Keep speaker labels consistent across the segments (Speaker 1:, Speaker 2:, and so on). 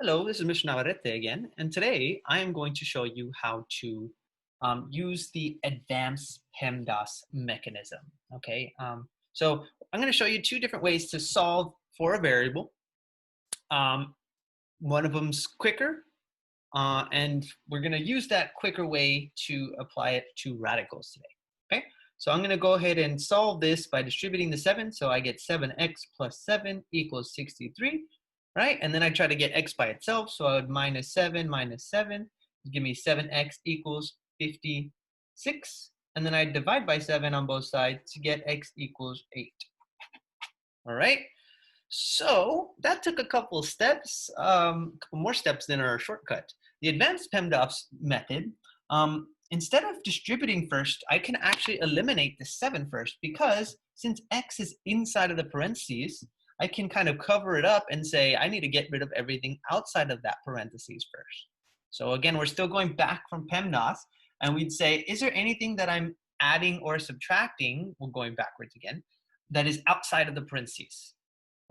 Speaker 1: Hello, this is Mr. Navarrete again, and today I am going to show you how to use the advanced PEMDAS mechanism. Okay, so I'm going to show you two different ways to solve for a variable. Um, One of them's quicker, and we're going to use that quicker way to apply it to radicals today. Okay, so I'm going to go ahead and solve this by distributing the 7. So I get 7x plus 7 equals 63. Right? And then I try to get x by itself. So I would minus 7 give me 7x equals 56. And then I divide by 7 on both sides to get x equals 8. All right. So that took a couple of steps, couple more steps than our shortcut. The advanced PEMDAS method, instead of distributing first, I can actually eliminate the 7 first, because since x is inside of the parentheses, I can kind of cover it up and say, I need to get rid of everything outside of that parentheses first. So again, we're still going back from PEMDAS, and we'd say, is there anything that I'm adding or subtracting, we're going backwards again, that is outside of the parentheses?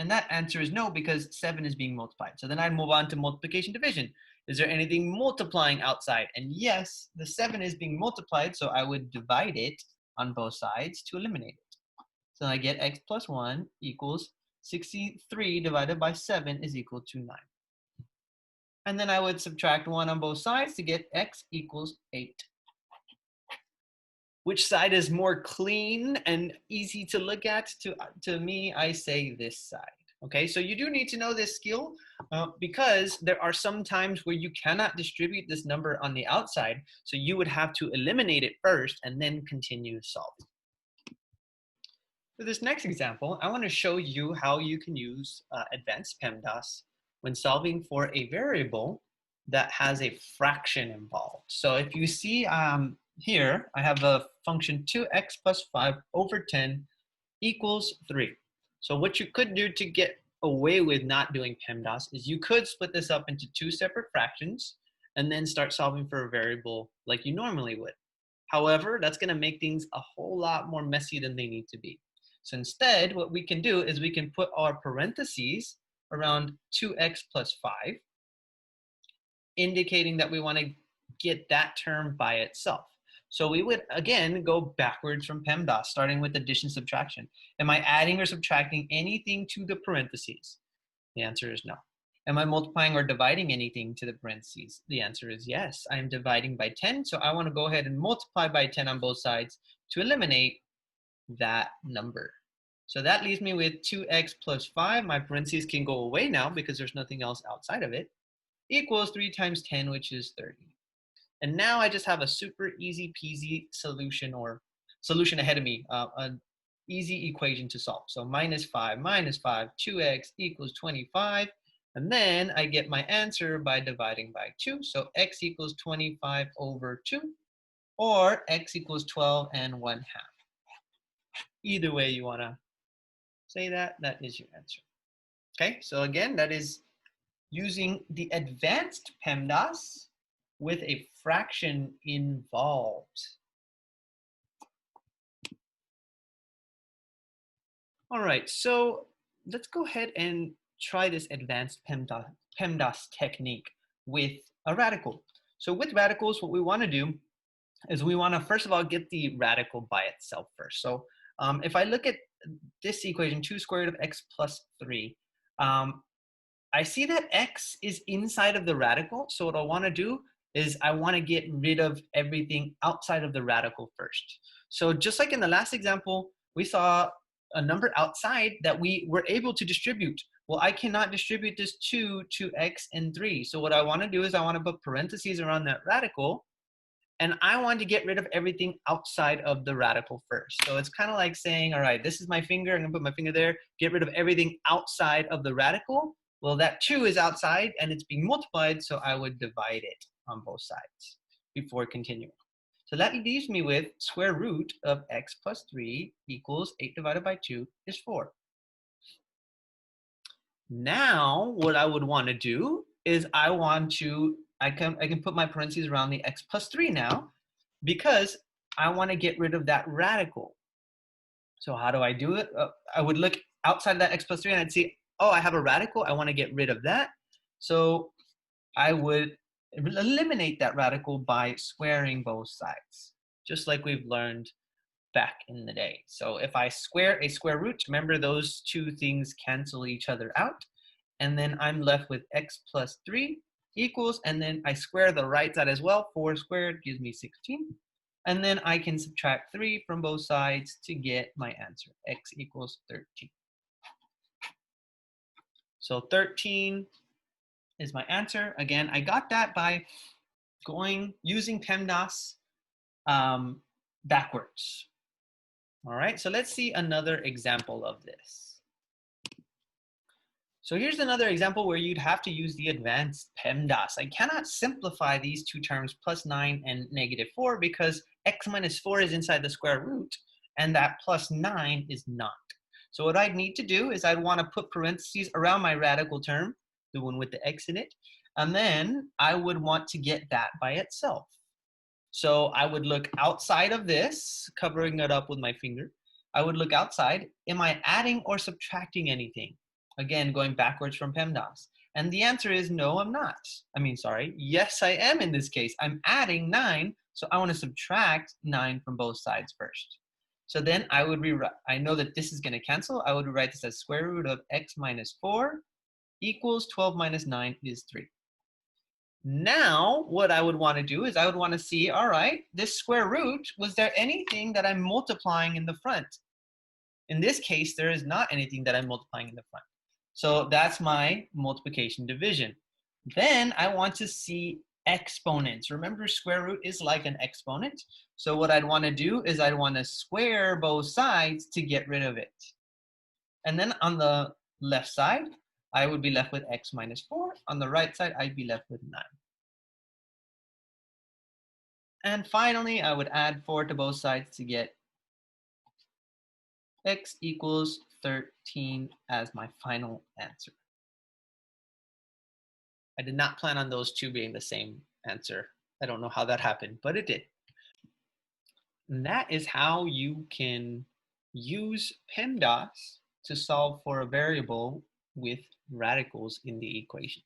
Speaker 1: And that answer is no, because 7 is being multiplied. So then I'd move on to multiplication division. Is there anything multiplying outside? And yes, the 7 is being multiplied, so I would divide it on both sides to eliminate it. So I get x plus 1 equals 63 divided by 7 is equal to 9. And then I would subtract 1 on both sides to get x equals 8. Which side is more clean and easy to look at? To me, I say this side. Okay, so you do need to know this skill because there are some times where you cannot distribute this number on the outside. So you would have to eliminate it first and then continue solving. For this next example, I want to show you how you can use advanced PEMDAS when solving for a variable that has a fraction involved. So if you see here, I have a function 2x plus 5 over 10 equals 3. So what you could do to get away with not doing PEMDAS is you could split this up into two separate fractions and then start solving for a variable like you normally would. However, that's going to make things a whole lot more messy than they need to be. So instead, what we can do is we can put our parentheses around 2x plus 5, indicating that we want to get that term by itself. So we would, again, go backwards from PEMDAS, starting with addition subtraction. Am I adding or subtracting anything to the parentheses? The answer is no. Am I multiplying or dividing anything to the parentheses? The answer is yes. I am dividing by 10, so I want to go ahead and multiply by 10 on both sides to eliminate that number. So that leaves me with 2x plus 5. My parentheses can go away now because there's nothing else outside of it. Equals 3 times 10, which is 30. And now I just have a super easy peasy solution, or solution ahead of me, an easy equation to solve. So minus 5, 2x equals 25. And then I get my answer by dividing by 2. So x equals 25 over 2, or x equals 12 and 1/2. Either way you want to say that, that is your answer. Okay, so again, that is using the advanced PEMDAS with a fraction involved. All right, so let's go ahead and try this advanced PEMDAS technique with a radical. So with radicals, what we want to do is we want to, first of all, get the radical by itself first. So if I look at this equation, 2 squared of x plus 3, I see that x is inside of the radical. So what I want to do is I want to get rid of everything outside of the radical first. So just like in the last example, we saw a number outside that we were able to distribute. Well, I cannot distribute this 2 to x and 3. So what I want to do is I want to put parentheses around that radical, and I want to get rid of everything outside of the radical first. So it's kind of like saying, all right, this is my finger. I'm going to put my finger there, get rid of everything outside of the radical. Well, that 2 is outside and it's being multiplied, so I would divide it on both sides before continuing. So that leaves me with square root of x plus 3 equals 8 divided by 2 is 4. Now, what I would want to do is I can put my parentheses around the x plus 3 now, because I want to get rid of that radical. So how do I do it? I would look outside of that x plus 3 and I'd see, oh, I have a radical. I want to get rid of that. So I would eliminate that radical by squaring both sides, just like we've learned back in the day. So if I square a square root, remember those two things cancel each other out, and then I'm left with x plus 3 equals, and then I square the right side as well. 4 squared gives me 16. And then I can subtract 3 from both sides to get my answer. X equals 13. So 13 is my answer. Again, I got that by using PEMDAS backwards. All right, so let's see another example of this. So here's another example where you'd have to use the advanced PEMDAS. I cannot simplify these two terms, plus 9 and negative 4, because x minus 4 is inside the square root, and that plus 9 is not. So what I'd need to do is I'd want to put parentheses around my radical term, the one with the x in it, and then I would want to get that by itself. So I would look outside of this, covering it up with my finger. I would look outside. Am I adding or subtracting anything? Again, going backwards from PEMDAS. And the answer is no, I'm not. Yes, I am in this case. I'm adding 9, so I want to subtract 9 from both sides first. So then I would rewrite, I know that this is going to cancel. I would rewrite this as square root of x minus 4 equals 12 minus 9 is 3. Now, what I would want to do is I would want to see, all right, this square root, was there anything that I'm multiplying in the front? In this case, there is not anything that I'm multiplying in the front. So that's my multiplication division. Then I want to see exponents. Remember, square root is like an exponent. So what I'd want to do is I'd want to square both sides to get rid of it. And then on the left side, I would be left with x minus 4. On the right side, I'd be left with 9. And finally, I would add 4 to both sides to get x equals 13 as my final answer. I did not plan on those two being the same answer. I don't know how that happened, but it did. And that is how you can use PEMDAS to solve for a variable with radicals in the equation.